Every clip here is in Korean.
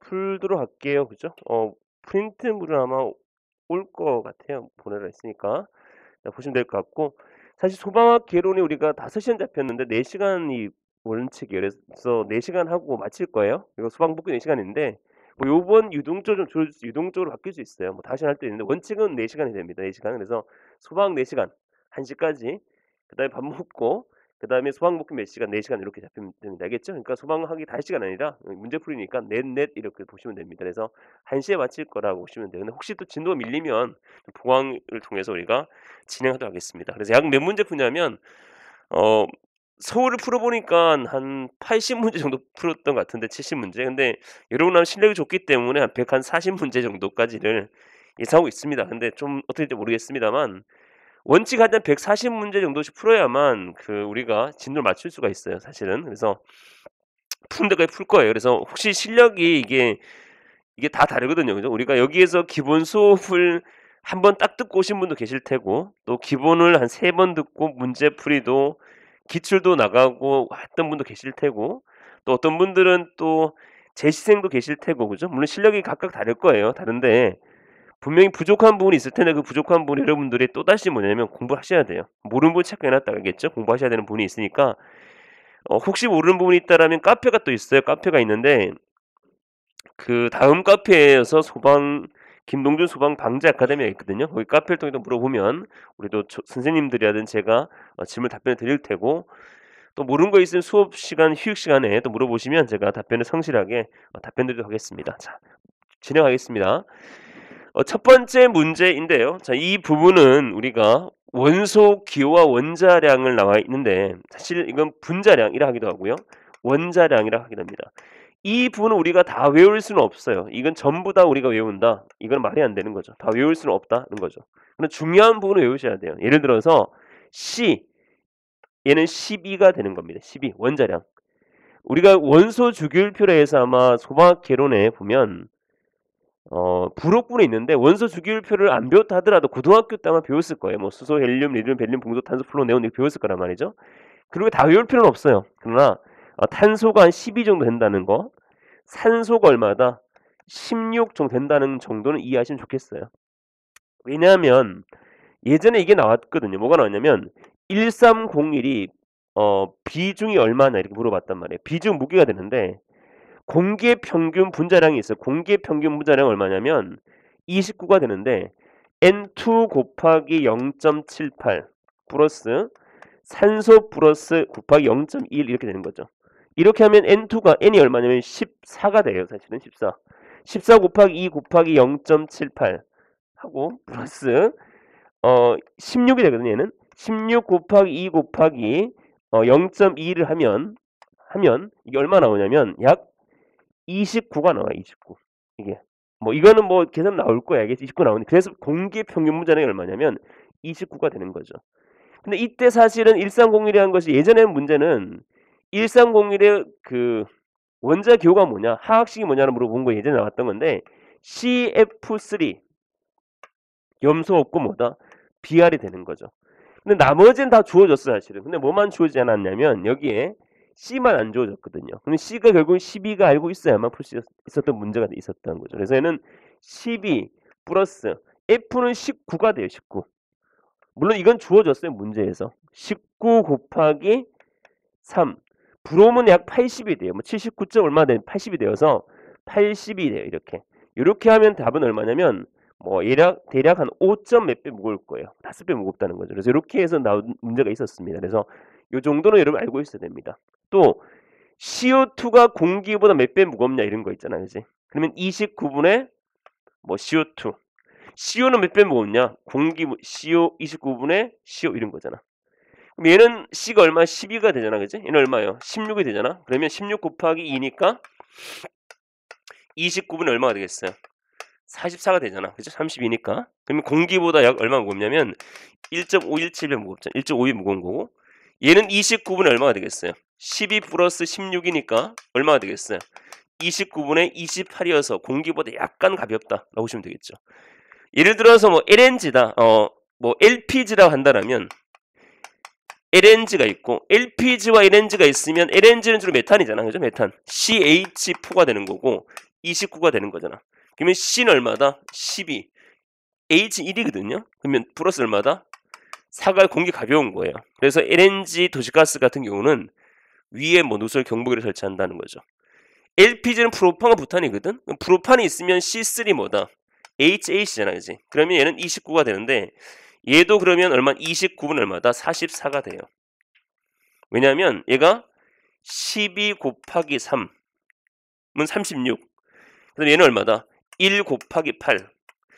풀도록 할게요. 그죠? 프린트물은 아마 올 것 같아요. 보내라 했으니까. 자, 보시면 될 것 같고, 사실 소방학 개론이 우리가 5시간 잡혔는데 4시간이 원칙이에요. 그래서 4시간 하고 마칠 거예요. 이거 소방 복귀 4시간인데 뭐 요번 유동적으로 바뀔 수 있어요. 뭐 다시 할 때 있는데 원칙은 4시간이 됩니다. 4시간. 그래서 소방 4시간 1시까지, 그다음에 밥 먹고, 그다음에 소방 복귀 몇 시간, 4시간 이렇게 잡히면 됩니다. 알겠죠? 그러니까 소방하기 5시간 아니라 문제 풀이니까 넷 이렇게 보시면 됩니다. 그래서 1시에 마칠 거라고 보시면 돼요. 근데 혹시 또 진도가 밀리면 보강을 통해서 우리가 진행하도록 하겠습니다. 그래서 약 몇 문제 푸냐면 어 서울을 풀어보니까 한 80문제 정도 풀었던 것 같은데, 70문제. 근데 여러분 실력이 좋기 때문에 한 140문제 정도까지를 예상하고 있습니다. 근데 좀 어떻게 될지 모르겠습니다만 원칙 한 140문제 정도씩 풀어야만 우리가 진도를 맞출 수가 있어요, 사실은. 그래서 푸는 데까지 풀 거예요. 그래서 혹시 실력이 이게 다 다르거든요. 그죠? 우리가 여기에서 기본 수업을 한 번 딱 듣고 오신 분도 계실 테고, 또 기본을 한 3번 듣고 문제풀이도 기출도 나가고 했던 분도 계실 테고, 또 어떤 분들은 또 재시생도 계실 테고, 그죠? 물론 실력이 각각 다를 거예요. 다른데 분명히 부족한 부분이 있을 텐데, 그 부족한 부분 여러분들이 또다시 뭐냐면 공부하셔야 돼요. 모르는 부분 체크해 놨다 알겠죠? 공부하셔야 되는 부분이 있으니까 혹시 모르는 부분이 있다라면 카페가 또 있어요. 카페가 있는데 그 다음 카페에서 김동준 소방 방재 아카데미가 있거든요. 거기 카페를 통해서 물어보면 우리도 선생님들이라든 제가 질문 답변을 드릴 테고, 또 모르는 거 있으면 수업 시간, 휴식 시간에 또 물어보시면 제가 답변을 성실하게 답변 드리도록 하겠습니다. 자, 진행하겠습니다. 첫 번째 문제인데요. 자, 이 부분은 우리가 원소 기호와 원자량을 나와 있는데, 사실 이건 분자량이라 하기도 하고요, 원자량이라 하기도 합니다. 이 부분은 우리가 다 외울 수는 없어요. 이건 전부 다 우리가 외운다, 이건 말이 안 되는 거죠. 다 외울 수는 없다는 거죠. 근데 중요한 부분을 외우셔야 돼요. 예를 들어서 C, 얘는 12가 되는 겁니다. 12 원자량. 우리가 원소 주기율표로 해서 아마 소방학 개론에 보면 부록분에 있는데, 원소 주기율표를 안 배웠다 하더라도 고등학교 때 아마 배웠을 거예요. 뭐 수소, 헬륨, 리튬, 벨륨, 봉도, 탄소, 플로, 네온 이렇게 배웠을 거란 말이죠. 그리고 다 외울 필요는 없어요. 그러나 탄소가 한 12 정도 된다는 거, 산소가 얼마다 16 정도 된다는 정도는 이해하시면 좋겠어요. 왜냐하면 예전에 이게 나왔거든요. 뭐가 나왔냐면 1301이 비중이 얼마나 이렇게 물어봤단 말이에요. 비중 무게가 되는데 공기의 평균 분자량이 있어요. 공기의 평균 분자량 얼마냐면 29가 되는데 N2 곱하기 0.78 플러스 산소 플러스 곱하기 0.1 이렇게 되는 거죠. 이렇게 하면 N이 얼마냐면 14가 돼요. 사실은 14 곱하기 2 곱하기 0.78 하고 플러스 16이 되거든요. 얘는 16 곱하기 2 곱하기 0.2를 하면 이게 얼마 나오냐면 약 29가 나와요. 29. 이게 뭐 이거는 뭐 계산 나올 거야. 이게 29 나오는데, 그래서 공기의 평균 분자량이 얼마냐면 29가 되는 거죠. 근데 이때 사실은 1301이라는 것이, 예전에는 문제는 1301의 원자 기호가 뭐냐, 화학식이 뭐냐를 물어본 거 예전에 나왔던 건데, CF3 염소 없고 뭐다, BR이 되는 거죠. 근데 나머지는 다 주어졌어요, 사실은. 근데 뭐만 주어지지 않았냐면 여기에 C만 안 주어졌거든요. 근데 C가 결국은 12가 알고 있어야만 풀 수 있었던 문제가 있었던 거죠. 그래서 얘는 12 플러스 F는 19가 돼요. 19. 물론 이건 주어졌어요, 문제에서. 19 곱하기 3. 브롬은 약 80이 돼요. 뭐 79점 얼마 된 80이 되어서 80이 돼요. 이렇게 하면 답은 얼마냐면 뭐 대략 한 5점 몇 배 무거울 거예요. 5배 무겁다는 거죠. 그래서 이렇게 해서 나온 문제가 있었습니다. 그래서 이 정도는 여러분 알고 있어야 됩니다. 또 CO2가 공기보다 몇 배 무겁냐 이런 거 있잖아요. 그지? 그러면 29분의 뭐 CO2. CO는 몇 배 무겁냐? CO 29분의 CO 이런 거잖아. 그럼 얘는 C가 얼마? 12가 되잖아. 그지? 얘는 얼마예요? 16이 되잖아. 그러면 16 곱하기 2니까 29분의 얼마가 되겠어요? 44가 되잖아. 그죠? 32니까. 그러면 공기보다 약 얼마 무겁냐면 1.517배 무겁잖아. 1.5배 무거운 거고. 얘는 29분의 얼마가 되겠어요? 12 플러스 16이니까 얼마가 되겠어요? 29분의 28이어서 공기보다 약간 가볍다라고 보시면 되겠죠. 예를 들어서 뭐 LNG다. 뭐 LPG라고 한다라면 LNG가 있고 LPG와 LNG가 있으면 LNG는 주로 메탄이잖아. 그죠? 메탄. CH4가 되는 거고 29가 되는 거잖아. 그러면 C는 얼마다? 12. H 1이거든요. 그러면 플러스 얼마다? 4가 공기 가벼운 거예요. 그래서 LNG 도시가스 같은 경우는 위에 뭐 누설 경보기를 설치한다는 거죠. LPG는 프로판과 부탄이거든. 그럼 프로판이 있으면 C3 뭐다? HAC잖아, 그지? 그러면 얘는 29가 되는데 얘도 그러면 얼마? 29분 얼마다? 44가 돼요. 왜냐하면 얘가 12 곱하기 3은 36. 그럼 얘는 얼마다? 1 곱하기 8.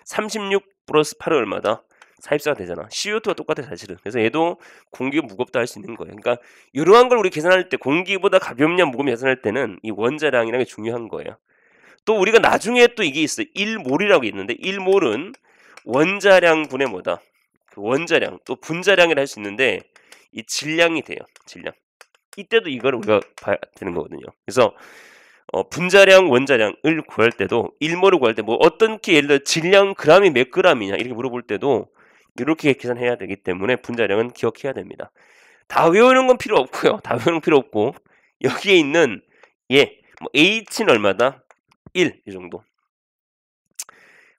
36 플러스 8은 얼마다? 44가 되잖아. CO2가 똑같아 사실은. 그래서 얘도 공기가 무겁다 할 수 있는 거예요. 그러니까 이러한 걸 우리 계산할 때 공기보다 가볍냐 무겁냐 계산할 때는 이 원자량이라는 게 중요한 거예요. 또 우리가 나중에 또 이게 있어요. 1몰이라고 있는데 1몰은 원자량 분의 뭐다? 그 원자량 또 분자량이라 할 수 있는데 이 질량이 돼요. 질량. 이때도 이걸 우리가 봐야 되는 거거든요. 그래서 분자량, 원자량을 구할 때도 1몰을 구할 때 뭐 어떻게 예를 들어 질량 그램이 몇 그램이냐 이렇게 물어볼 때도 이렇게 계산해야 되기 때문에 분자량은 기억해야 됩니다. 다 외우는 건 필요 없고요. 다 외우는 건 필요 없고 여기에 있는 뭐 H는 얼마다? 1 이 정도.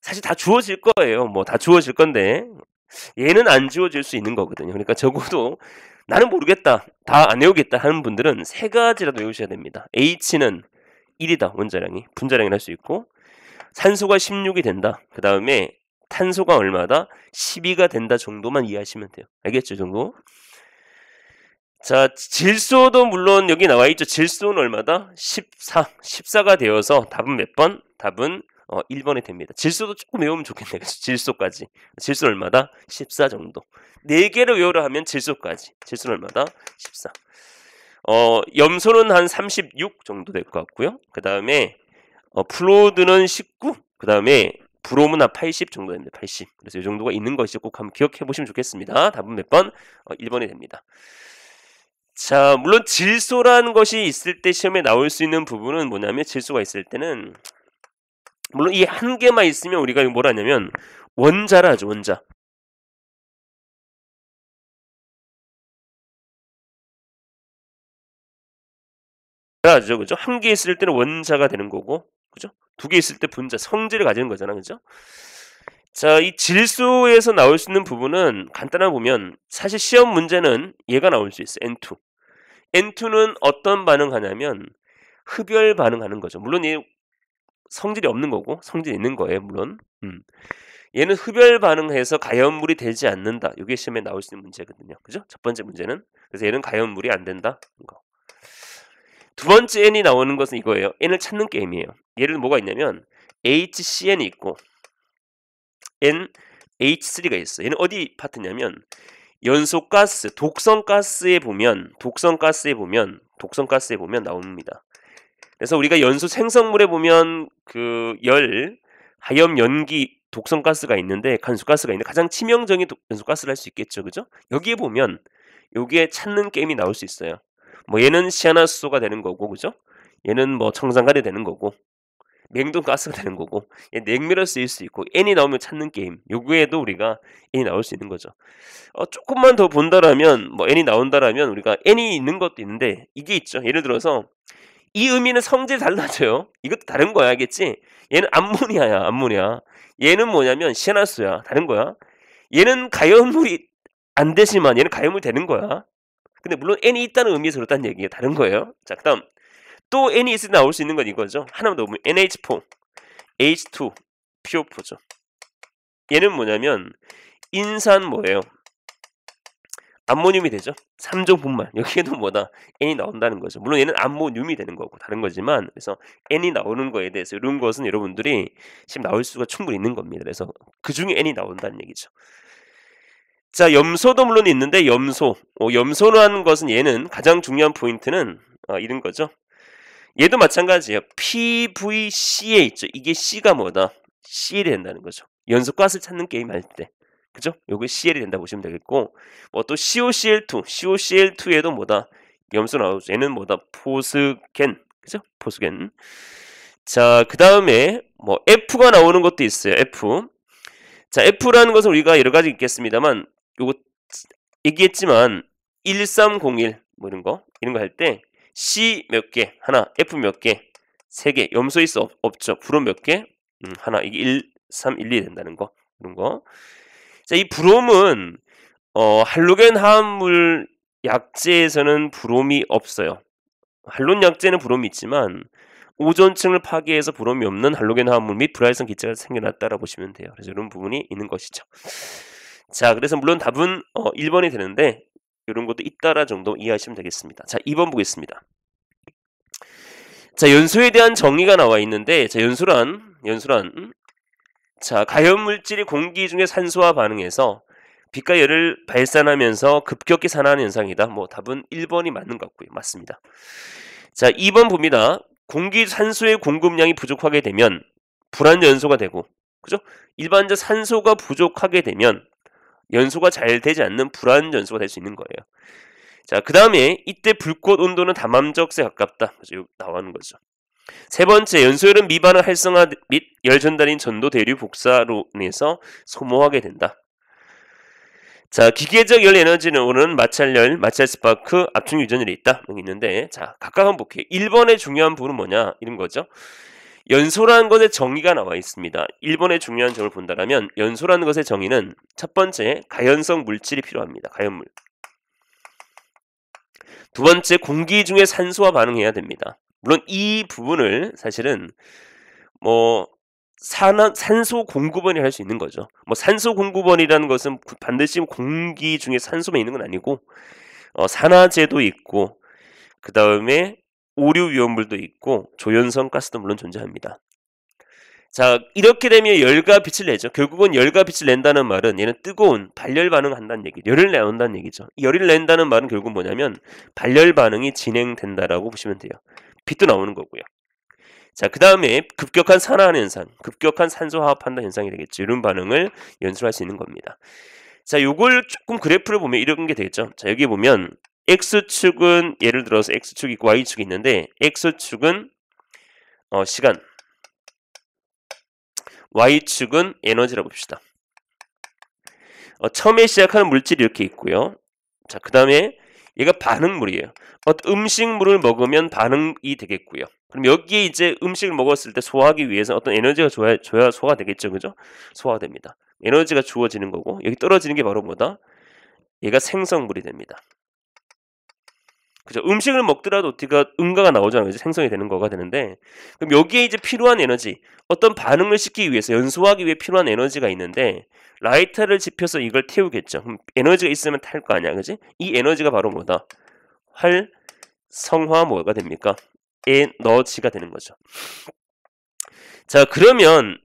사실 다 주어질 거예요. 뭐 다 주어질 건데 얘는 안 주어질 수 있는 거거든요. 그러니까 적어도 나는 모르겠다, 다 안 외우겠다 하는 분들은 세 가지라도 외우셔야 됩니다. H는 1이다 원자량이 분자량이 할 수 있고 산소가 16이 된다. 그 다음에 탄소가 얼마다? 12가 된다 정도만 이해하시면 돼요. 알겠죠? 정도? 자, 질소도 물론 여기 나와 있죠. 질소는 얼마다? 14. 14가 되어서 답은 몇 번? 답은 1번이 됩니다. 질소도 조금 외우면 좋겠네요. 질소까지. 질소 얼마다? 14 정도. 4개를 외우려 하면 질소까지. 질소는 얼마다? 14. 염소는 한 36 정도 될 것 같고요. 그 다음에 플로드는 19. 그 다음에 브롬은 한 80 정도 됩니다. 80. 그래서 이 정도가 있는 것이 꼭 한번 기억해 보시면 좋겠습니다. 답은 몇 번? 1번이 됩니다. 자, 물론 질소라는 것이 있을 때 시험에 나올 수 있는 부분은 뭐냐면 질소가 있을 때는 물론 이 한 개만 있으면 우리가 뭐라 하냐면 원자라 하죠. 원자. 하죠. 그죠? 한 개 있을 때는 원자가 되는 거고. 그죠? 두 개 있을 때 분자, 성질을 가지는 거잖아. 그죠? 자, 이 질소에서 나올 수 있는 부분은 간단하게 보면 사실 시험 문제는 얘가 나올 수 있어요. N2. N2는 어떤 반응하냐면 흡열 반응하는 거죠. 물론 얘 성질이 없는 거고 성질이 있는 거예요. 물론. 얘는 흡열 반응해서 가연물이 되지 않는다. 이게 시험에 나올 수 있는 문제거든요. 그죠? 첫 번째 문제는. 그래서 얘는 가연물이 안 된다. 거. 두 번째 N이 나오는 것은 이거예요. N을 찾는 게임이에요. 얘를 뭐가 있냐면 HCN이 있고 NH3가 있어. 얘는 어디 파트냐면 연소가스, 독성가스에 보면 나옵니다. 그래서 우리가 연소 생성물에 보면 그 하염, 연기, 독성가스가 있는데 간소가스가 있는데 가장 치명적인 연소가스를 할 수 있겠죠. 그죠? 여기에 보면 여기에 찾는 게임이 나올 수 있어요. 뭐 얘는 시아나수소가 되는 거고, 그죠? 얘는 뭐 청산가리 되는 거고, 냉동가스가 되는 거고, 얘 냉매로 쓰일 수 있고, N이 나오면 찾는 게임. 요구에도 우리가 N이 나올 수 있는 거죠. 조금만 더 본다라면, 뭐 N이 나온다라면 우리가 N이 있는 것도 있는데 이게 있죠. 예를 들어서 이 의미는 성질이 달라져요. 이것도 다른 거야, 알겠지? 얘는 암모니아야, 암모니아. 얘는 뭐냐면 시아나수소야, 다른 거야. 얘는 가연물이 안 되지만 얘는 가연물 되는 거야. 근데 물론 N이 있다는 의미에서 그렇다는 얘기예요. 다른 거예요. 자, 그다음 또 N이 있을 때 나올 수 있는 건 이거죠. 하나만 더 보면 NH4, H2, PO4죠. 얘는 뭐냐면 인산 뭐예요? 암모늄이 되죠. 3종 분말. 여기에도 뭐다? N이 나온다는 거죠. 물론 얘는 암모늄이 되는 거고 다른 거지만 그래서 N이 나오는 거에 대해서 이런 것은 여러분들이 지금 나올 수가 충분히 있는 겁니다. 그래서 그 중에 N이 나온다는 얘기죠. 자, 염소도 물론 있는데 염소라는 것은 얘는 가장 중요한 포인트는 이런 거죠. 얘도 마찬가지예요. PVC에 있죠. 이게 C가 뭐다? CL이 된다는 거죠. 연소가스를 찾는 게임 할 때. 그죠? 요게 CL이 된다 보시면 되겠고 또 COCl2에도 뭐다? 염소 나오죠. 얘는 뭐다? 포스겐. 그죠? 포스겐. 자, 그다음에 뭐 F가 나오는 것도 있어요. F. 자, F라는 것은 우리가 여러 가지 있겠습니다만 요거 얘기했지만 1301 뭐 이런 거 할 때 C 몇 개, 하나, F 몇 개, 3개. 염소 있어? 없죠. 브롬 몇 개? 하나. 이게 1, 3, 1, 2 된다는 거. 그런 거. 자, 이 브롬은 할로겐 화합물 약재에서는 브롬이 없어요. 할론 약재는 브롬이 있지만 오존층을 파괴해서 브롬이 없는 할로겐 화합물 및 불활성 기체가 생겨났다라고 보시면 돼요. 그래서 이런 부분이 있는 것이죠. 자, 그래서 물론 답은 1번이 되는데 이런 것도 잇따라 정도 이해하시면 되겠습니다. 자, 2번 보겠습니다. 자, 연소에 대한 정의가 나와 있는데, 자, 연소란 자, 가연 물질이 공기 중에 산소와 반응해서 빛과 열을 발산하면서 급격히 산화하는 현상이다. 뭐 답은 1번이 맞는 것 같고요. 맞습니다. 자, 2번 봅니다. 공기 산소의 공급량이 부족하게 되면 불안 연소가 되고, 그죠? 일반적 산소가 부족하게 되면 연소가 잘 되지 않는 불안 연소가 될 수 있는 거예요. 자, 그 다음에 이때 불꽃 온도는 다맘적세 가깝다. 그죠? 나오는 거죠. 세 번째, 연소열은 미반응 활성화 및 열 전달인 전도 대류 복사로 인해서 소모하게 된다. 자, 기계적 열 에너지는 오는 마찰열, 마찰 스파크, 압축 유전열이 있다. 여기 있는데, 자, 각각 한번 볼게요. 1번의 중요한 부분은 뭐냐? 이런 거죠. 연소라는 것의 정의가 나와 있습니다. 1번의 중요한 점을 본다면 연소라는 것의 정의는 첫 번째, 가연성 물질이 필요합니다. 가연물. 두 번째, 공기 중에 산소와 반응해야 됩니다. 물론 이 부분을 사실은 산소 공급원이 할 수 있는 거죠. 산소 공급원이라는 것은 반드시 공기 중에 산소만 있는 건 아니고 산화제도 있고 그 다음에 오류 위험물도 있고 조연성 가스도 물론 존재합니다. 자, 이렇게 되면 열과 빛을 내죠. 결국은 열과 빛을 낸다는 말은 얘는 뜨거운 발열 반응을 한다는 얘기죠. 열을 내온다는 얘기죠. 열을 낸다는 말은 결국 뭐냐면 발열 반응이 진행된다라고 보시면 돼요. 빛도 나오는 거고요. 자, 그 다음에 급격한 산화하는 현상, 급격한 산소 화합한다 현상이 되겠죠. 이런 반응을 연출할 수 있는 겁니다. 자, 요걸 조금 그래프를 보면 이런 게 되겠죠. 자, 여기 보면 X축은 예를 들어서 X축이 있고 Y축이 있는데 X축은 시간, Y축은 에너지라고 봅시다. 처음에 시작하는 물질이 이렇게 있고요. 자, 그 다음에 얘가 반응물이에요. 음식물을 먹으면 반응이 되겠고요. 그럼 여기에 이제 음식을 먹었을 때 소화하기 위해서 어떤 에너지가 줘야 소화가 되겠죠. 그죠? 소화가 됩니다. 에너지가 주어지는 거고 여기 떨어지는 게 바로 뭐다? 얘가 생성물이 됩니다. 그죠? 음식을 먹더라도 응가가 나오잖아요. 이제 생성이 되는 거가 되는데 그럼 여기에 이제 필요한 에너지 어떤 반응을 시키기 위해서 연소하기 위해 필요한 에너지가 있는데 라이터를 지펴서 이걸 태우겠죠. 그럼 에너지가 있으면 탈 거 아니야. 그지? 이 에너지가 바로 뭐다? 활성화 뭐가 됩니까? 에너지가 되는 거죠. 자, 그러면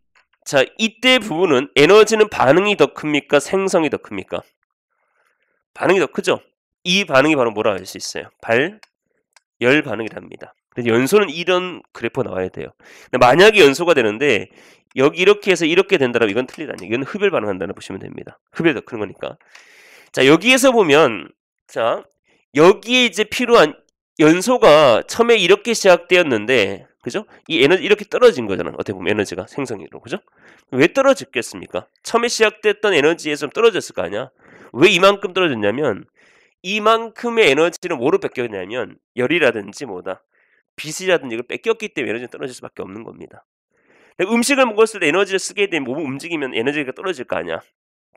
자, 이때 부분은 에너지는 반응이 더 큽니까? 생성이 더 큽니까? 반응이 더 크죠? 이 반응이 바로 뭐라 할 수 있어요? 발열 반응이랍니다. 그래서 연소는 이런 그래프가 나와야 돼요. 만약에 연소가 되는데 여기 이렇게 해서 이렇게 된다면 이건 틀리다는 얘기. 이건 흡열 반응한다고 보시면 됩니다. 흡열이 더 큰 거니까. 자, 여기에서 보면 자, 여기에 이제 필요한 연소가 처음에 이렇게 시작되었는데 그죠? 이 에너지 이렇게 떨어진 거잖아. 어떻게 보면 에너지가 생성으로. 그죠? 왜 떨어졌겠습니까? 처음에 시작됐던 에너지에서 좀 떨어졌을 거 아니야? 왜 이만큼 떨어졌냐면 이만큼의 에너지를 뭐로 뺏겼냐면 열이라든지 빛이라든지 이걸 뺏겼기 때문에 에너지가 떨어질 수밖에 없는 겁니다. 음식을 먹었을 때 에너지를 쓰게 되면 몸을 움직이면 에너지가 떨어질 거 아니야.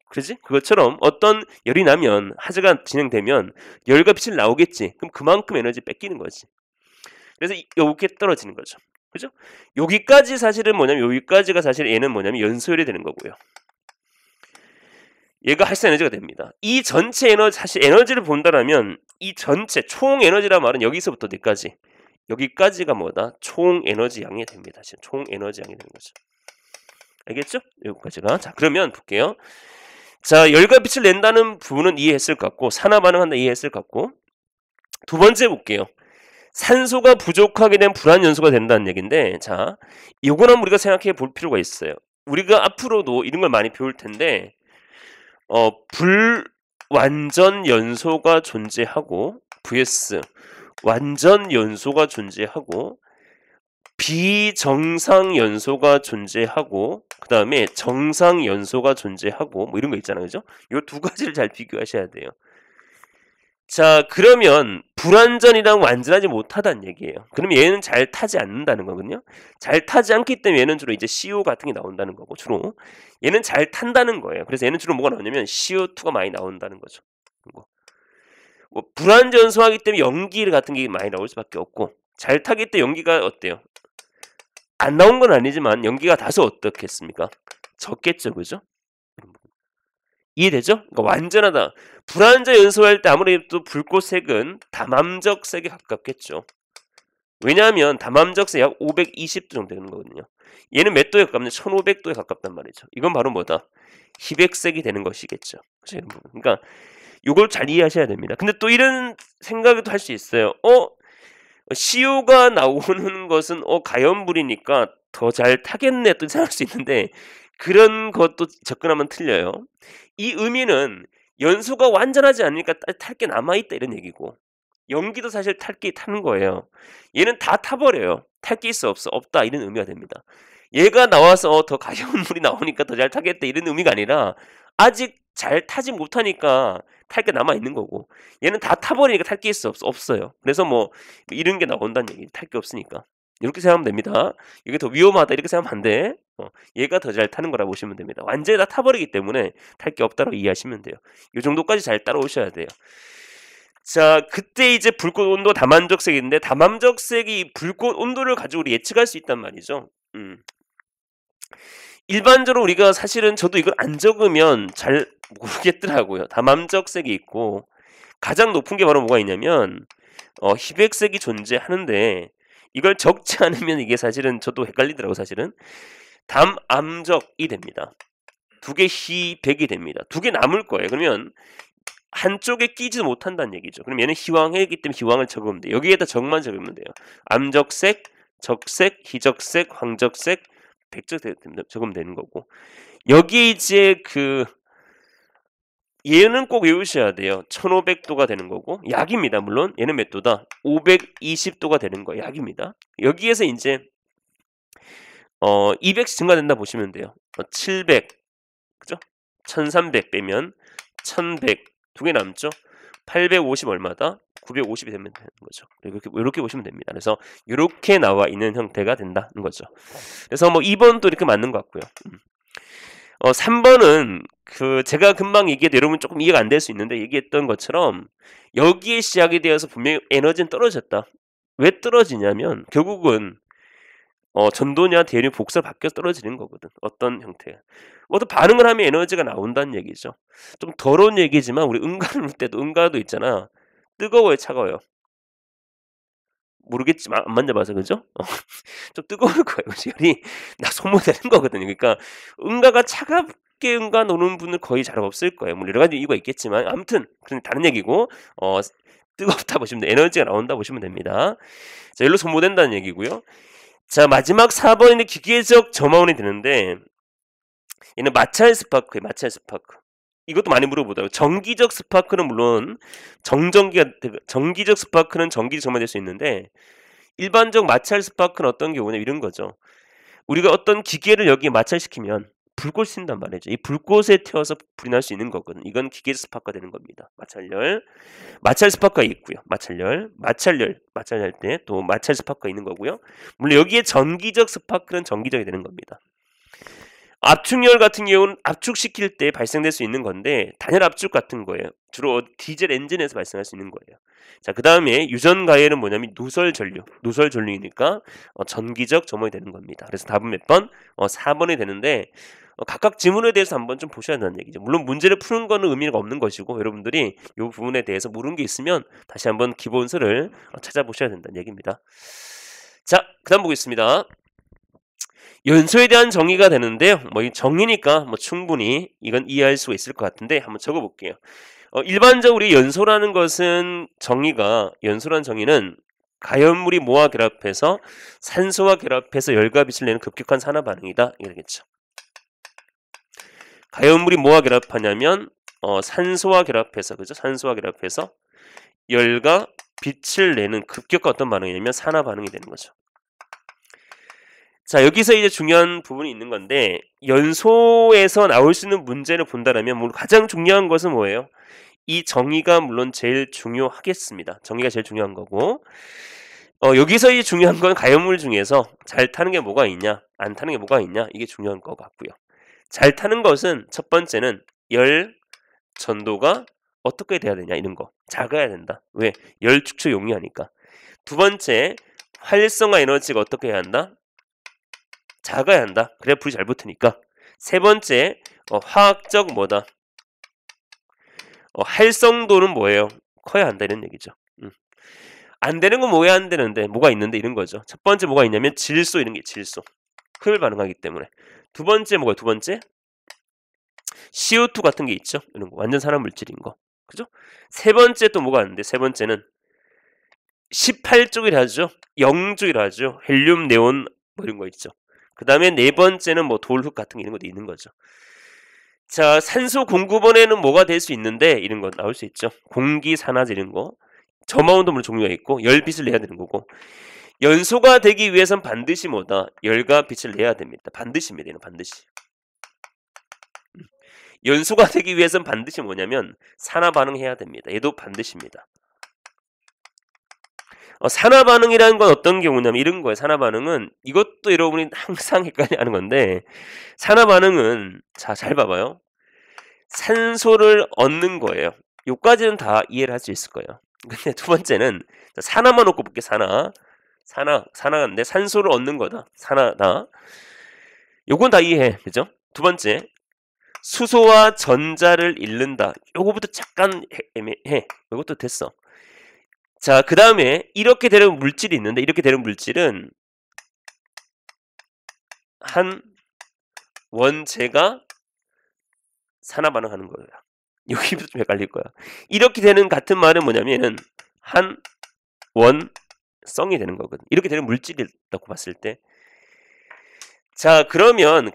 그렇지? 그것처럼 어떤 열이 나면 화재가 진행되면 열과 빛을 나오겠지. 그럼 그만큼 에너지 뺏기는 거지. 그래서 이렇게 떨어지는 거죠. 그죠? 여기까지 사실은 뭐냐면 여기까지가 사실 얘는 뭐냐면 연소열이 되는 거고요. 얘가 활성 에너지가 됩니다. 이 전체 에너지 사실 에너지를 본다라면 이 전체 총 에너지란 말은 여기서부터 어디까지? 여기까지가 뭐다? 총 에너지 양이 됩니다. 지금 총 에너지 양이 되는 거죠. 알겠죠? 여기까지가. 자, 그러면 볼게요. 자, 열과 빛을 낸다는 부분은 이해했을 것 같고 산화 반응한다 이해했을 것 같고 두 번째 볼게요. 산소가 부족하게 되면 불안 연소가 된다는 얘기인데 자, 이거는 우리가 생각해 볼 필요가 있어요. 우리가 앞으로도 이런 걸 많이 배울 텐데 불완전 연소가 존재하고 vs 완전 연소가 존재하고 비정상 연소가 존재하고 그 다음에 정상 연소가 존재하고 이런 거 있잖아요. 그죠? 이 두 가지를 잘 비교하셔야 돼요. 자, 그러면 불완전이랑 완전하지 못하다는 얘기예요. 그럼 얘는 잘 타지 않는다는 거거든요. 잘 타지 않기 때문에 얘는 주로 이제 CO 같은 게 나온다는 거고, 주로 얘는 잘 탄다는 거예요. 그래서 얘는 주로 뭐가 나오냐면 CO2가 많이 나온다는 거죠. 뭐 불완전소하기 때문에 연기 같은 게 많이 나올 수밖에 없고, 잘 타기 때문에 연기가 어때요? 안 나온 건 아니지만 연기가 다소 어떻겠습니까? 적겠죠, 그죠? 이해되죠? 그러니까 완전하다. 불완전 연소할 때 아무래도 불꽃색은 다맘적색에 가깝겠죠. 왜냐하면 다맘적색 약 520도 정도 되는 거거든요. 얘는 몇 도에 가깝냐? 1500도에 가깝단 말이죠. 이건 바로 뭐다? 희백색이 되는 것이겠죠. 그러니까 이걸 잘 이해하셔야 됩니다. 근데 또 이런 생각도 할 수 있어요. CO가 나오는 것은 가연불이니까 더 잘 타겠네 또 생각할 수 있는데, 그런 것도 접근하면 틀려요. 이 의미는 연소가 완전하지 않으니까 탈 게 남아있다 이런 얘기고, 연기도 사실 탈 게 타는 거예요. 얘는 다 타버려요. 탈 게 있어 없다 이런 의미가 됩니다. 얘가 나와서 더 가연물이 나오니까 더 잘 타겠다 이런 의미가 아니라, 아직 잘 타지 못하니까 탈 게 남아있는 거고, 얘는 다 타버리니까 탈 게 있어 없어요. 그래서 뭐 이런 게 나온다는 얘기, 탈 게 없으니까. 이렇게 생각하면 됩니다. 이게 더 위험하다 이렇게 생각하면 안 돼. 얘가 더 잘 타는 거라고 보시면 됩니다. 완전히 다 타버리기 때문에 탈 게 없다고 이해하시면 돼요. 이 정도까지 잘 따라오셔야 돼요. 자, 그때 이제 불꽃 온도 다만적색인데, 다만적색이 불꽃 온도를 가지고 우리 예측할 수 있단 말이죠. 일반적으로 우리가 사실은 저도 이걸 안 적으면 잘 모르겠더라고요. 다맘적색이 있고, 가장 높은 게 바로 뭐가 있냐면 희백색이 존재하는데, 이걸 적지 않으면 이게 사실은 저도 헷갈리더라고요. 사실은 담암적이 됩니다. 두 개 희백이 됩니다. 두 개 남을 거예요. 그러면 한쪽에 끼지 못한다는 얘기죠. 그럼 얘는 희왕이기 때문에 희왕을 적으면 돼요. 여기에다 적만 적으면 돼요. 암적색, 적색, 희적색, 황적색, 백적색 적으면 되는 거고, 여기 이제 얘는 꼭 외우셔야 돼요. 1500도가 되는 거고, 약입니다. 물론 얘는 몇 도다? 520도가 되는 거예요. 약입니다. 여기에서 이제 200씩 증가된다 보시면 돼요. 700, 그죠? 1300 빼면 1100, 두 개 남죠? 850 얼마다? 950이 되면 되는 거죠. 이렇게 보시면 됩니다. 그래서 이렇게 나와 있는 형태가 된다는 거죠. 그래서 뭐 2번도 이렇게 맞는 것 같고요. 3번은 제가 금방 얘기해도 여러분 조금 이해가 안 될 수 있는데, 얘기했던 것처럼 여기에 시작이 되어서 분명히 에너지는 떨어졌다. 왜 떨어지냐면 결국은 전도냐 대류 복사를 바뀌어서 떨어지는 거거든. 어떤 형태. 어떤 반응을 하면 에너지가 나온다는 얘기죠. 좀 더러운 얘기지만 우리 응가를 울 때도 응가도 있잖아. 뜨거워요, 차가워요? 모르겠지만 안 만져봐서 그죠? 좀 뜨거울 거예요. 열이 나 소모되는 거거든요. 그러니까 응가가 차갑게 응가 노는 분은 거의 잘 없을 거예요. 뭐 여러 가지 이유가 있겠지만 아무튼 그건 다른 얘기고, 뜨겁다 보시면 돼요. 에너지가 나온다 보시면 됩니다. 자, 열로 소모된다는 얘기고요. 자, 마지막 4번인데 기계적 점화원이 되는데, 얘는 마찰 스파크예요. 마찰 스파크. 이것도 많이 물어보더라고요. 정기적 스파크는 물론 정기적 스파크는 정기적 점화될 수 있는데, 일반적 마찰 스파크는 어떤 경우냐 이런 거죠. 우리가 어떤 기계를 여기에 마찰시키면 불꽃이 튄단 말이죠. 이 불꽃에 태워서 불이 날 수 있는 거거든요. 이건 기계적 스파크가 되는 겁니다. 마찰열, 마찰 스파크가 있고요. 마찰할 때 또 마찰 스파크가 있는 거고요. 물론 여기에 전기적 스파크는 전기적이 되는 겁니다. 압축열 같은 경우는 압축시킬 때 발생될 수 있는 건데, 단열 압축 같은 거예요. 주로 디젤 엔진에서 발생할 수 있는 거예요. 자, 그 다음에 유전 가열은 뭐냐면 누설 전류이니까 전기적 점화이 되는 겁니다. 그래서 답은 몇 번? 4번이 되는데, 각각 지문에 대해서 한번 좀 보셔야 한다는 얘기죠. 물론 문제를 푸는 거는 의미가 없는 것이고, 여러분들이 이 부분에 대해서 모르는 게 있으면 다시 한번 기본서를 찾아보셔야 된다는 얘기입니다. 자, 그 다음 보겠습니다. 연소에 대한 정의가 되는데요. 이 정의니까 충분히 이건 이해할 수 있을 것 같은데 한번 적어볼게요. 일반적으로 연소라는 것은 연소라는 정의는 가연물이 모아 결합해서 산소와 결합해서 열과 빛을 내는 급격한 산화 반응이다. 이러겠죠. 가연물이 뭐와 결합하냐면 산소와 결합해서, 그죠? 산소와 결합해서 열과 빛을 내는 급격한 어떤 반응이냐면 산화 반응이 되는 거죠. 자, 여기서 이제 중요한 부분이 있는 건데, 연소에서 나올 수 있는 문제를 본다면 가장 중요한 것은 뭐예요? 이 정의가 물론 제일 중요하겠습니다. 정의가 제일 중요한 거고 여기서 이 중요한 건 가연물 중에서 잘 타는 게 뭐가 있냐 안 타는 게 뭐가 있냐 이게 중요한 것 같고요. 잘 타는 것은 첫 번째는 열 전도가 어떻게 돼야 되냐 이런 거 작아야 된다. 왜? 열 축소 용이하니까. 두 번째 활성화 에너지가 어떻게 해야 한다? 작아야 한다. 그래야 불이 잘 붙으니까. 세 번째 화학적 뭐다? 활성도는 뭐예요? 커야 한다 이런 얘기죠. 안 되는 건 뭐야 안 되는데 뭐가 있는데 이런 거죠. 첫 번째 뭐가 있냐면 질소 이런 게 질소. 흡열 반응하기 때문에. 두 번째 뭐가 두 번째? CO2 같은 게 있죠. 이런 거 완전 산화 물질인 거. 그죠? 세 번째 또 뭐가 있는데 세 번째는 18쪽이라 하죠. 0쪽이라 하죠. 헬륨, 네온 뭐 이런 거 있죠. 그 다음에 네 번째는 뭐 돌흙 같은 게 이런 것도 있는 거죠. 자, 산소 공급원에는 뭐가 될 수 있는데 이런 거 나올 수 있죠. 공기, 산화제 이런 거. 점화운도 물론 종류가 있고 열빛을 내야 되는 거고 연소가 되기 위해선 반드시 뭐다? 열과 빛을 내야 됩니다. 반드시입니다. 이는 반드시. 연소가 되기 위해선 반드시 뭐냐면 산화 반응해야 됩니다. 얘도 반드시입니다. 산화 반응이라는 건 어떤 경우냐면 이런 거예요. 산화 반응은 이것도 여러분이 항상 헷갈려하는 건데 산화 반응은 자, 잘 봐봐요. 산소를 얻는 거예요. 요까지는 다 이해를 할 수 있을 거예요. 근데 두 번째는 산화만 놓고 볼게. 산화인데 산소를 얻는 거다. 산화다. 요건 다 이해해. 그죠? 두 번째 수소와 전자를 잃는다. 요거부터 잠깐 애매해. 요것도 됐어. 자, 그 다음에 이렇게 되는 물질이 있는데 이렇게 되는 물질은 한 원체가 산화 반응하는 거예요. 여기부터 좀 헷갈릴 거야. 이렇게 되는 같은 말은 뭐냐면 얘는 한 원성이 되는 거거든. 이렇게 되는 물질이 있다고 봤을 때. 자, 그러면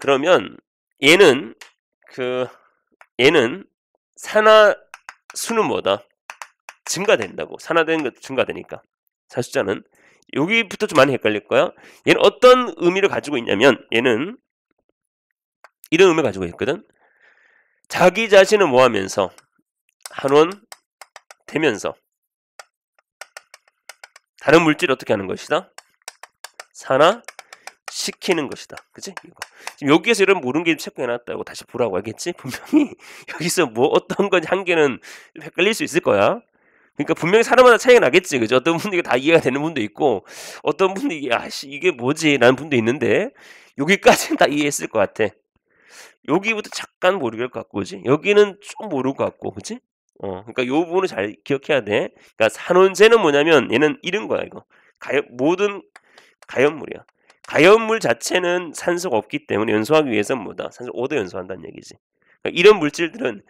얘는 산화수는 뭐다? 증가된다고. 산화되는 것도 증가되니까. 산수자는 여기부터 좀 많이 헷갈릴 거야. 얘는 어떤 의미를 가지고 있냐면 얘는 이런 의미를 가지고 있거든. 자기 자신을 뭐 하면서 한원 되면서 다른 물질을 어떻게 하는 것이다? 산화 시키는 것이다. 그치? 이거. 지금 여기에서 이런 모르는 게 체크해놨다고 다시 보라고 하겠지? 분명히 여기서 뭐 어떤 건지 한 개는 헷갈릴 수 있을 거야. 그러니까 분명히 사람마다 차이가 나겠지. 그죠? 어떤 분들이 다 이해가 되는 분도 있고 어떤 분들이 아씨 이게 뭐지? 라는 분도 있는데 여기까지는 다 이해했을 것 같아. 여기부터 잠깐 모르겠을 것 같고 그지? 여기는 좀 모를 것 같고 그지? 그러니까 요 부분을 잘 기억해야 돼. 그러니까 산원제는 뭐냐면 얘는 이런 거야 이거. 모든 가연물이야. 가연물 자체는 산소가 없기 때문에 연소하기 위해서는 뭐다? 산소 5도 연소한다는 얘기지. 그러니까 이런 물질들은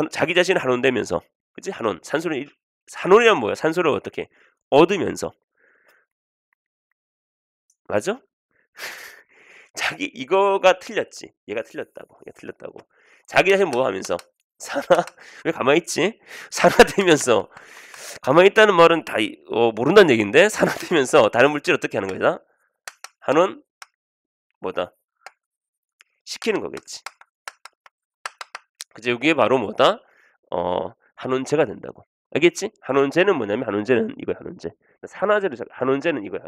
자기 자신을 한원되면서 그치? 한원. 산원이란 뭐야? 산소를 어떻게 얻으면서 맞아? 이거가 틀렸지. 얘가 틀렸다고. 자기 자신 뭐 하면서 왜 가만히 있지? 산화되면서 가만히 있다는 말은 다 모른다는 얘기인데 산화되면서 다른 물질 어떻게 하는 거야? 한원 뭐다? 시키는 거겠지. 그치? 여기에 바로 뭐다? 한원제가 된다고. 알겠지? 한원제는 뭐냐면 한원제는 이거야. 한원제. 산화제를 한원제는 이거야.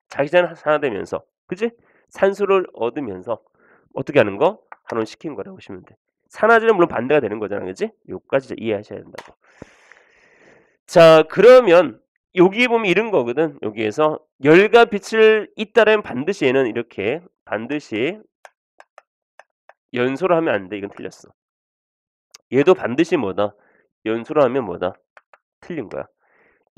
자기 자신 산화되면서 그치? 산소를 얻으면서 어떻게 하는 거? 한원시키는 거라고 보시면 돼. 산화제는 물론 반대가 되는 거잖아. 그치? 요까지 이해하셔야 된다고. 자, 그러면 여기 보면 이런 거거든. 여기에서 열과 빛을 잇따르면 반드시 얘는 이렇게 반드시 연소를 하면 안 돼. 이건 틀렸어. 얘도 반드시 뭐다? 연소를 하면 뭐다? 틀린 거야.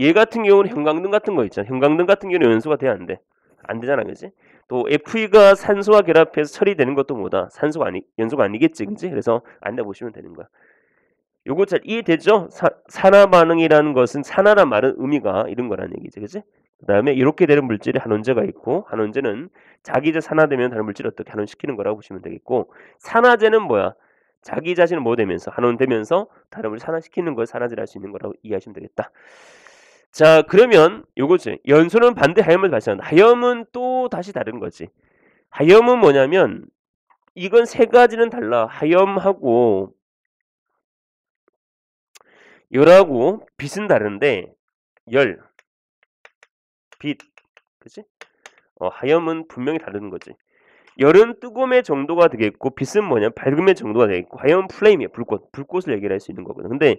얘 같은 경우는 형광등 같은 거 있잖아. 형광등 같은 경우는 연소가 돼야 안 돼. 안 되잖아. 그지? 또 Fe가 산소와 결합해서 처리되는 것도 뭐다? 연소가 아니겠지. 그지? 그래서 안 돼 보시면 되는 거야. 요거 잘 이해되죠? 산화 반응이라는 것은 산화란 말은 의미가 이런 거라는 얘기지. 그지? 그 다음에 이렇게 되는 물질이 한원제가 있고 한원제는 자기자 산화되면 다른 물질을 어떻게 한원시키는 거라고 보시면 되겠고 산화제는 뭐야? 자기 자신을 뭐 되면서 한원되면서 다른 물질 산화시키는 걸 산화제를 할 수 있는 거라고 이해하시면 되겠다. 자, 그러면 요거지. 연소는 반대 하염을 발생한다. 하염은 또 다시 다른 거지. 하염은 뭐냐면 이건 세 가지는 달라. 하염하고 열하고 빛은 다른데 열, 빛, 그치? 하염은 분명히 다른 거지. 열은 뜨거움의 정도가 되겠고 빛은 뭐냐? 밝음의 정도가 되겠고 하염은 플레임이야. 불꽃을 얘기를 할 수 있는 거거든. 근데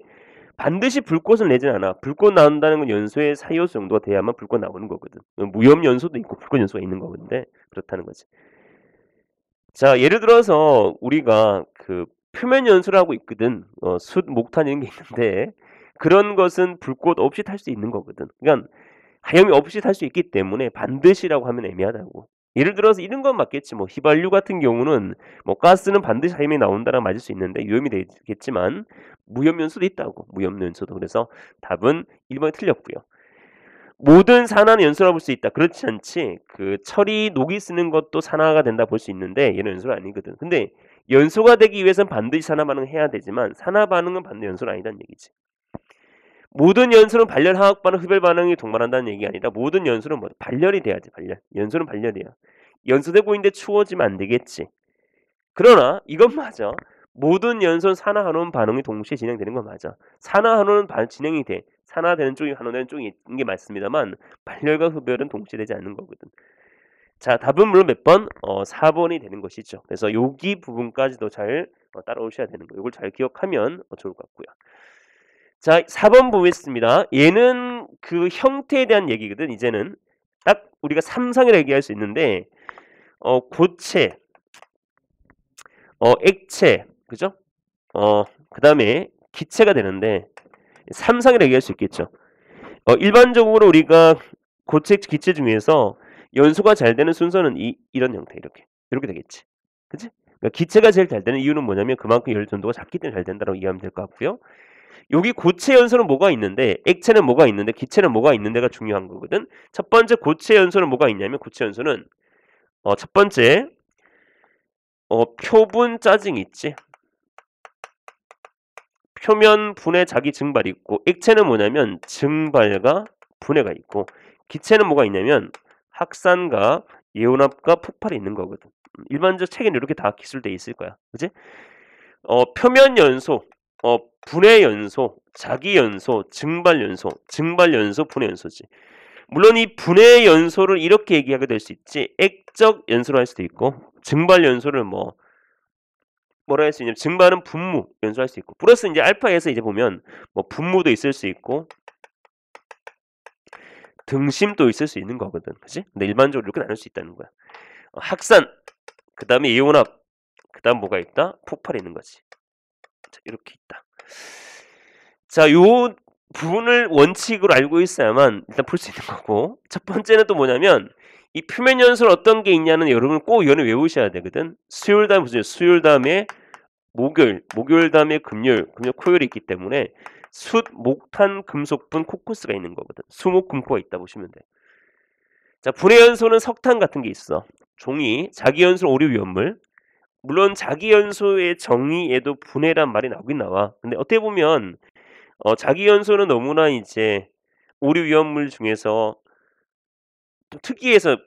반드시 불꽃을 내진 않아. 불꽃 나온다는 건 연소의 사이오스 정도가 돼야만 불꽃 나오는 거거든. 무염 연소도 있고 불꽃 연소가 있는 거건데 그렇다는 거지. 자, 예를 들어서 우리가 그 표면 연소를 하고 있거든. 숯, 목탄 이런 게 있는데 그런 것은 불꽃 없이 탈 수 있는 거거든. 그러니까 하염이 없이 탈 수 있기 때문에 반드시라고 하면 애매하다고. 예를 들어서 이런 건 맞겠지. 뭐 휘발유 같은 경우는 뭐 가스는 반드시 하염이 나온다라 맞을 수 있는데 위험이 되겠지만 무염 연소도 있다고. 무염 연소도. 그래서 답은 1번이 틀렸고요. 모든 산화는 연소라 볼 수 있다. 그렇지 않지. 그 철이 녹이 쓰는 것도 산화가 된다 볼 수 있는데 얘는 연소가 아니거든. 근데 연소가 되기 위해서는 반드시 산화 반응을 해야 되지만 산화 반응은 반드 연소는 아니다는 얘기지. 모든 연소는 발열, 화학 반응, 흡열 반응이 동반한다는 얘기 아니라 모든 연소는 뭐 발열이 돼야지. 발열. 연소는 발열이야. 연소되고 있는데 추워지면 안 되겠지. 그러나 이건 맞아. 모든 연소는 산화 환원 반응이 동시에 진행되는 건 맞아. 산화 환원은 진행이 돼. 산화되는 쪽이 환원되는 쪽이 있는 게 맞습니다만 발열과 흡열은 동시에 되지 않는 거거든. 자, 답은 물론 몇 번? 4번이 되는 것이죠. 그래서 여기 부분까지도 잘 따라오셔야 되는 거예요. 이걸 잘 기억하면 좋을 것 같고요. 자, 4번 보겠습니다. 얘는 그 형태에 대한 얘기거든. 이제는 딱 우리가 삼상이라 얘기할 수 있는데 고체, 액체, 그죠? 그 다음에 기체가 되는데 삼상이라 얘기할 수 있겠죠. 일반적으로 우리가 고체, 기체 중에서 연소가 잘 되는 순서는 이런 형태, 이렇게 되겠지. 그치? 그러니까 기체가 제일 잘 되는 이유는 뭐냐면 그만큼 열 전도가 작기 때문에 잘 된다고 이해하면 될 것 같고요. 여기 고체 연소는 뭐가 있는데 액체는 뭐가 있는데 기체는 뭐가 있는데가 중요한 거거든. 첫 번째 고체 연소는 뭐가 있냐면 고체 연소는 첫 번째 표분 짜증 있지. 표면 분해 자기 증발이 있고 액체는 뭐냐면 증발과 분해가 있고 기체는 뭐가 있냐면 확산과 예온합과 폭발이 있는 거거든. 일반적 책에는 이렇게 다 기술돼 있을 거야. 그지? 표면 연소, 분해 연소, 자기 연소, 증발 연소, 분해 연소지. 물론 이 분해 연소를 이렇게 얘기하게 될 수 있지. 액적 연소로 할 수도 있고 증발 연소를 뭐라 할 수 있냐면 증발은 분무 연소할 수 있고 플러스 이제 알파에서 이제 보면 뭐 분무도 있을 수 있고 등심도 있을 수 있는 거거든. 그치? 근데 일반적으로 이렇게 나눌 수 있다는 거야. 확산, 그 다음에 이온합, 그 다음 뭐가 있다? 폭발이 있는 거지. 자, 이렇게 있다. 자, 요 부분을 원칙으로 알고 있어야만 일단 풀 수 있는 거고 첫 번째는 또 뭐냐면 이 표면 연소는 어떤 게 있냐는 여러분 꼭 이거는 외우셔야 되거든. 수요일 다음에 무슨 수요일 다음에 목요일 다음에 금요일 코요일이 있기 때문에 숯, 목탄, 금속분, 코쿠스가 있는 거거든. 수목, 금코가 있다 보시면 돼. 자, 분해 연소는 석탄 같은 게 있어. 종이, 자기 연소 오류 위험물. 물론 자기 연소의 정의에도 분해란 말이 나오긴 나와. 근데 어떻게 보면 자기 연소는 너무나 이제 오류 위험물 중에서 좀 특이해서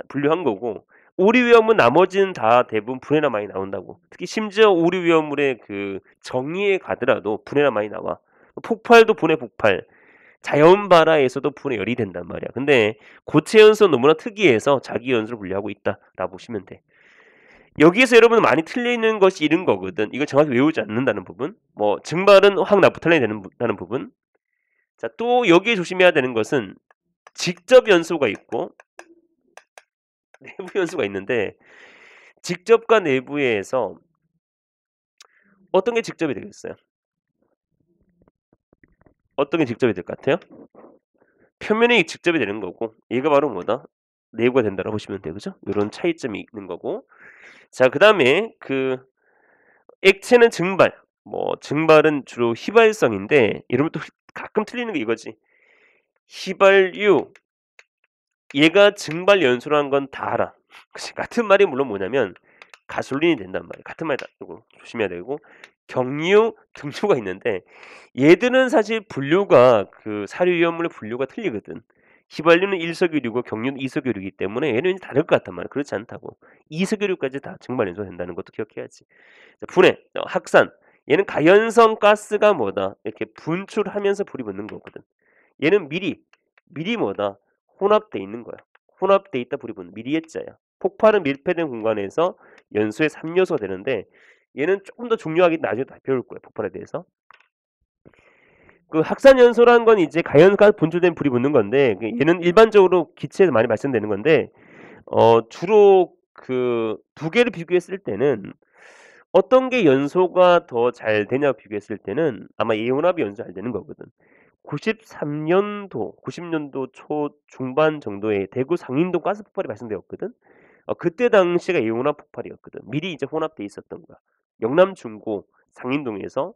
분류한 거고 오류 위험은 나머지는 다 대부분 분해나 많이 나온다고. 특히 심지어 오류 위험물의 그 정의에 가더라도 분해나 많이 나와. 폭발도 분해 폭발. 자연 발화에서도 분해 열이 된단 말이야. 근데 고체 연소는 너무나 특이해서 자기 연소를 분류하고 있다라고 보시면 돼. 여기에서 여러분 많이 틀리는 것이 이런 거거든. 이걸 정확히 외우지 않는다는 부분. 뭐 증발은 화학납부탄이 되는 부분. 자, 또 여기에 조심해야 되는 것은 직접 연소가 있고 내부 연소가 있는데 직접과 내부에서 어떤 게 직접이 되겠어요? 어떤 게 직접이 될 것 같아요? 표면이 직접이 되는 거고 얘가 바로 뭐다? 내부가 된다고 보시면 돼요. 그죠? 이런 차이점이 있는 거고 자, 그 다음에 그 액체는 증발 증발은 주로 휘발성인데 여러분 또 가끔 틀리는 게 이거지. 휘발유 얘가 증발 연소라는 건 다 알아. 그치? 같은 말이 물론 뭐냐면 가솔린이 된단 말이에요. 같은 말이다. 이거 조심해야 되고 경유, 등유가 있는데 얘들은 사실 분류가 그 사료 위험물의 분류가 틀리거든. 휘발유는 1석유류고 경유는 2석유류이기 때문에 얘는 다를 것 같단 말이야. 그렇지 않다고. 2석유류까지 다 증발 연소가 된다는 것도 기억해야지. 자, 분해, 확산. 얘는 가연성 가스가 뭐다? 이렇게 분출하면서 불이 붙는 거거든. 얘는 미리 뭐다? 혼합돼 있는 거야. 혼합돼 있다 불이 붙는 미리액자야. 폭발은 밀폐된 공간에서 연소의 3요소가 되는데 얘는 조금 더 중요하게 나중에 다 배울 거야. 폭발에 대해서. 그 확산연소라는 건 이제 가연가 분출된 불이 붙는 건데 얘는 일반적으로 기체에서 많이 발생되는 건데 주로 그 두 개를 비교했을 때는 어떤 게 연소가 더 잘 되냐 비교했을 때는 아마 이온합이 연소 잘 되는 거거든. 93년도, 90년도 초 중반 정도에 대구 상인동 가스 폭발이 발생되었거든. 그때 당시가 이온합 폭발이었거든. 미리 이제 혼합돼 있었던 거야. 영남 중구 상인동에서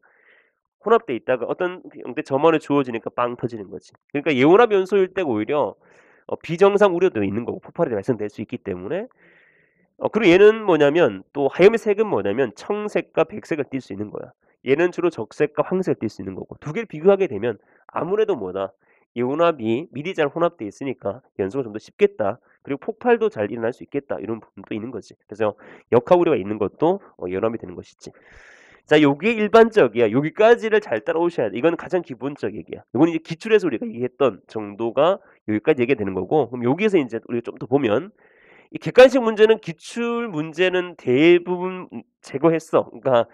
혼합돼 있다가 어떤 형태 점원에 주어지니까 빵 터지는 거지. 그러니까 이온합 연소일 때가 오히려 비정상 우려도 있는 거고 폭발이 발생될 수 있기 때문에 그리고 얘는 뭐냐면 또 하염의 색은 뭐냐면 청색과 백색을 띌 수 있는 거야. 얘는 주로 적색과 황색을 띌 수 있는 거고 두 개를 비교하게 되면 아무래도 뭐다 이온합이 미리 잘 혼합돼 있으니까 연소가 좀 더 쉽겠다. 그리고 폭발도 잘 일어날 수 있겠다. 이런 부분도 있는 거지. 그래서 역학 우려가 있는 것도 연합이 되는 것이지. 자, 요게 일반적이야. 여기까지를 잘 따라오셔야 돼. 이건 가장 기본적 얘기야. 이건 이제 기출에서 우리가 얘기했던 정도가 여기까지 얘기가 되는 거고, 그럼 여기에서 이제 우리가 좀 더 보면 이 객관식 문제는 기출 문제는 대부분 제거했어. 그러니까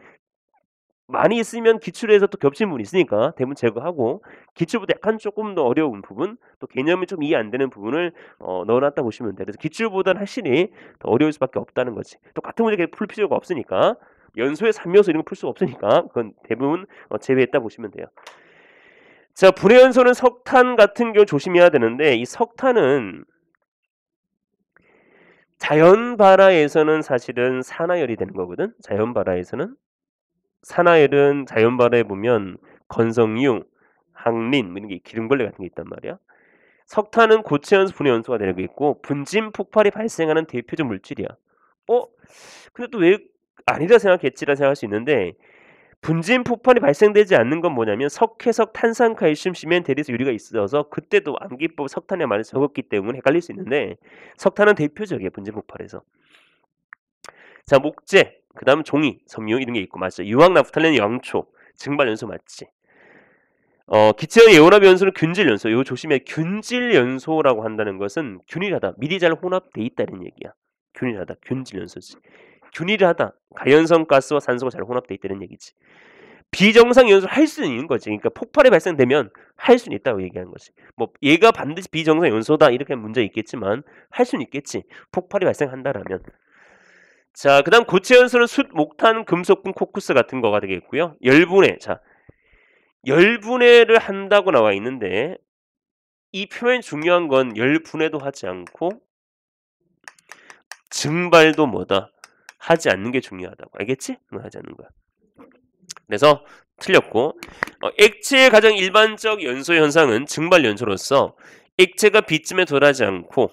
많이 있으면 기출에서 또 겹친 부분이 있으니까 대부분 제거하고 기출보다 약간 조금 더 어려운 부분, 또 개념이 좀 이해 안 되는 부분을 넣어놨다 보시면 돼. 그래서 기출보다는 확실히 더 어려울 수밖에 없다는 거지. 또 같은 문제 풀 필요가 없으니까 연소의 3요소 이런 거 풀 수가 없으니까 그건 대부분 제외했다 보시면 돼요. 자, 불의 연소는 석탄 같은 경우 조심해야 되는데 이 석탄은 자연 발화에서는 사실은 산화열이 되는 거거든. 자연 발화에서는 산화열은 자연 발화에 보면 건성유, 항린 이런 게 기름걸레 같은 게 있단 말이야. 석탄은 고체 연소, 분해 연소가 되는 게 있고 분진 폭발이 발생하는 대표적 물질이야. 근데 또 왜 아니다 생각했지라 생각할 수 있는데 분진 폭발이 발생되지 않는 건 뭐냐면 석회석, 탄산, 칼슘, 시멘, 대리수, 유리가 있어서 그때도 암기법 석탄의 많이 적었기 때문에 헷갈릴 수 있는데 석탄은 대표적이에요. 분진 폭발에서. 자, 목재, 그 다음 종이, 섬유 이런 게 있고 맞죠. 유황, 나프탈렌, 양초, 증발 연소 맞지. 기체의 이온합 연소는 균질 연소. 이거 조심해. 균질 연소라고 한다는 것은 균일하다. 미리 잘 혼합돼 있다는 얘기야. 균일하다. 균질 연소지. 균일하다. 가연성 가스와 산소가 잘 혼합돼 있다는 얘기지. 비정상 연소를 할 수는 있는 거지. 그러니까 폭발이 발생되면 할 수는 있다고 얘기하는 거지. 뭐 얘가 반드시 비정상 연소다 이렇게 문제 있겠지만 할 수는 있겠지. 폭발이 발생한다라면. 자, 그다음 고체 연소는 숯, 목탄, 금속분, 코쿠스 같은 거가 되겠고요. 열분해. 자, 열분해를 한다고 나와 있는데 이 표현 중요한 건 열분해도 하지 않고 증발도 뭐다 하지 않는 게 중요하다고. 알겠지? 하지 않는 거야. 그래서 틀렸고 액체의 가장 일반적 연소 현상은 증발 연소로서 액체가 비쯤에 도달하지 않고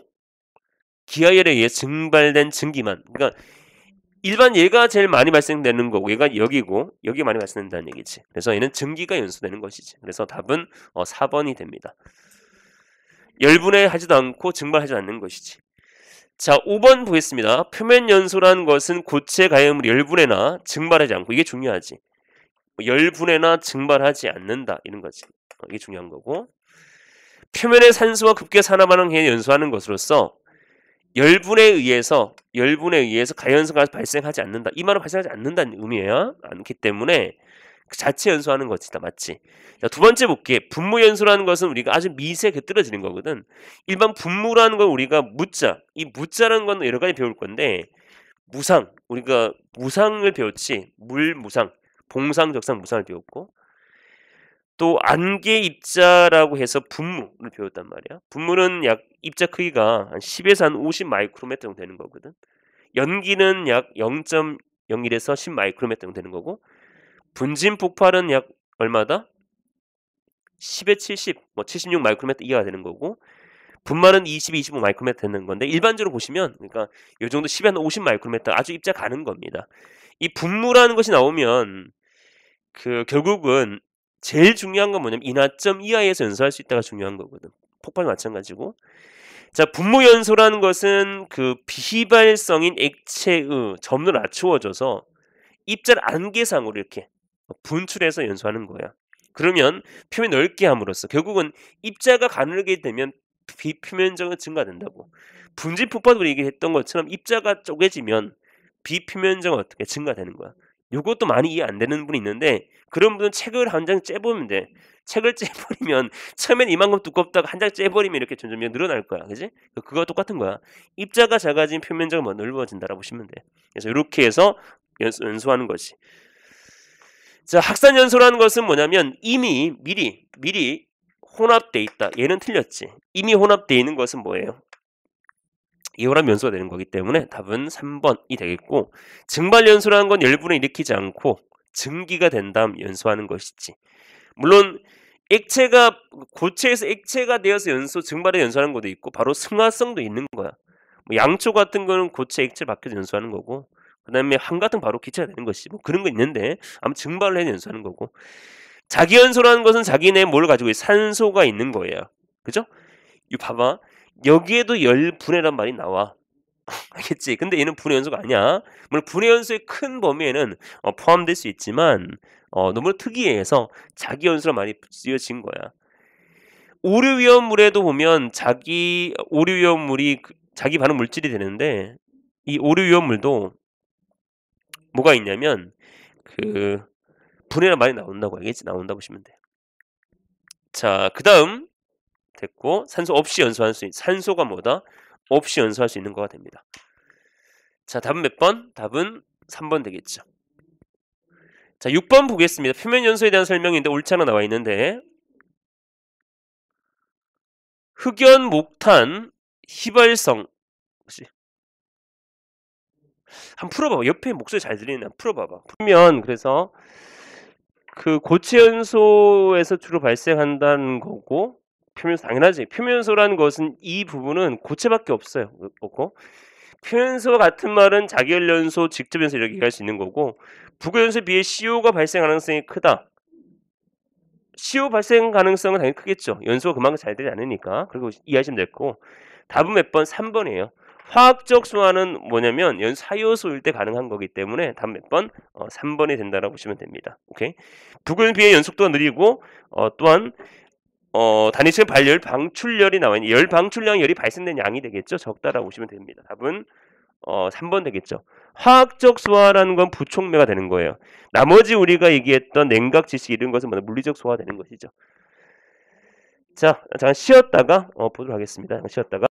기하열에 의해 증발된 증기만. 그러니까 일반 얘가 제일 많이 발생되는 거고 얘가 여기고 여기 많이 발생된다는 얘기지. 그래서 얘는 증기가 연소되는 것이지. 그래서 답은 4번이 됩니다. 열분해 하지도 않고 증발하지 않는 것이지. 자, 5번 보겠습니다. 표면 연소라는 것은 고체 가염을 열분해나 증발하지 않고 이게 중요하지. 열분해나 증발하지 않는다 이런 거지. 이게 중요한 거고. 표면의 산소가 급게 산화반응을 해 연소하는 것으로서 열분에 의해서 가연성가 발생하지 않는다. 이 말은 발생하지 않는다는 의미야. 않기 때문에 그 자체 연소하는 것이다. 맞지? 자, 두 번째 볼게. 분무 연소라는 것은 우리가 아주 미세하게 떨어지는 거거든. 일반 분무라는 건 우리가 무자. 이 무자라는 건 여러 가지 배울 건데 무상. 우리가 무상을 배웠지. 물무상, 봉상, 적상, 무상을 배웠고 또 안개 입자라고 해서 분무를 배웠단 말이야. 분무는 약 입자 크기가 한 10에서 한 50 마이크로메터 정도 되는 거거든. 연기는 약 0.01에서 10 마이크로메터 정도 되는 거고 분진 폭발은 약 얼마다? 10에 70, 76 마이크로메터 이하가 되는 거고 분말은 20, 25 마이크로메터 되는 건데 일반적으로 보시면 그러니까 이 정도 10에 한 50 마이크로메터 아주 입자 가는 겁니다. 이 분무라는 것이 나오면 결국은 제일 중요한 건 뭐냐면 인하점 이하에서 연소할 수 있다가 중요한 거거든. 폭발 마찬가지고. 자, 분무 연소라는 것은 비휘발성인 액체의 점을 낮추어줘서 입자를 안개상으로 이렇게 분출해서 연소하는 거야. 그러면 표면 넓게 함으로써 결국은 입자가 가늘게 되면 비표면적은 증가된다고. 분진 폭발으로 얘기했던 것처럼 입자가 쪼개지면 비표면적은 어떻게 증가되는 거야. 요것도 많이 이해 안 되는 분이 있는데 그런 분은 책을 한 장 째보면 돼. 책을 째버리면 처음엔 이만큼 두껍다가 한 장 째버리면 이렇게 점점 늘어날 거야. 그지? 그거와 똑같은 거야. 입자가 작아진 표면적은 뭐 넓어진다라고 보시면 돼. 그래서 이렇게 해서 연소하는 거지. 자, 학산연소라는 것은 뭐냐면 이미 미리 혼합돼 있다. 얘는 틀렸지. 이미 혼합돼 있는 것은 뭐예요? 이혼합 연소가 되는 거기 때문에 답은 3번이 되겠고, 증발연소라는 건 열분을 일으키지 않고 증기가 된 다음 연소하는 것이지. 물론 액체가 고체에서 액체가 되어서 증발에 연소하는 것도 있고 바로 승화성도 있는 거야. 뭐 양초 같은 거는 고체 액체 바뀌어서 연소하는 거고, 그 다음에 황 같은 바로 기체가 되는 것이 뭐 그런 거 있는데 아무 증발을 해서 연소하는 거고, 자기연소라는 것은 자기네 뭘 가지고 산소가 있는 거예요. 그죠? 이거 봐봐. 여기에도 열분해란 말이 나와. 알겠지? 근데 얘는 분해 연소가 아니야. 물론 분해 연소의 큰 범위에는 포함될 수 있지만 너무 특이해서 자기 연소란 말이 쓰여진 거야. 오류 위험물에도 보면 오류 위험물이 자기 반응 물질이 되는데, 이 오류 위험물도 뭐가 있냐면 그 분해란 말이 나온다고 알겠지? 나온다고 보시면 돼. 자, 그다음 됐고, 산소 없이 연소할 수 있는, 산소가 뭐다? 없이 연소할 수 있는 거가 됩니다. 자, 답은 몇 번? 답은 3번 되겠죠. 자, 6번 보겠습니다. 표면 연소에 대한 설명인데 옳지 않아 나와 있는데, 흑연, 목탄, 휘발성. 혹시 한번 풀어봐봐. 옆에 목소리 잘 들리는 풀어봐봐. 풀면 그래서 그 고체 연소에서 주로 발생한다는 거고, 표면소 당연하지. 표면소라는 것은 이 부분은 고체밖에 없어요. 없고, 표면소 같은 말은 자기연소, 직접연소 이렇게 얘기할 수 있는 거고, 부교연소에 비해 CO가 발생 가능성이 크다. CO 발생 가능성은 당연히 크겠죠. 연소가 그만큼 잘 되지 않으니까. 그리고 이해하시면 됐고, 답은 몇 번? 3번이에요. 화학적 소화는 뭐냐면 사요소일 때 가능한 거기 때문에 답 몇 번? 3번이 된다라고 보시면 됩니다. 오케이. 부교에 비해 연속도가 느리고 또한 단위체 발열 방출열이 나와 있는 열 방출량 열이 발생된 양이 되겠죠. 적다라고 보시면 됩니다. 답은 3번 되겠죠. 화학적 소화라는 건 부촉매가 되는 거예요. 나머지 우리가 얘기했던 냉각, 지식 이런 것은 물리적 소화가 되는 것이죠. 자, 잠깐 쉬었다가 보도록 하겠습니다. 쉬었다가.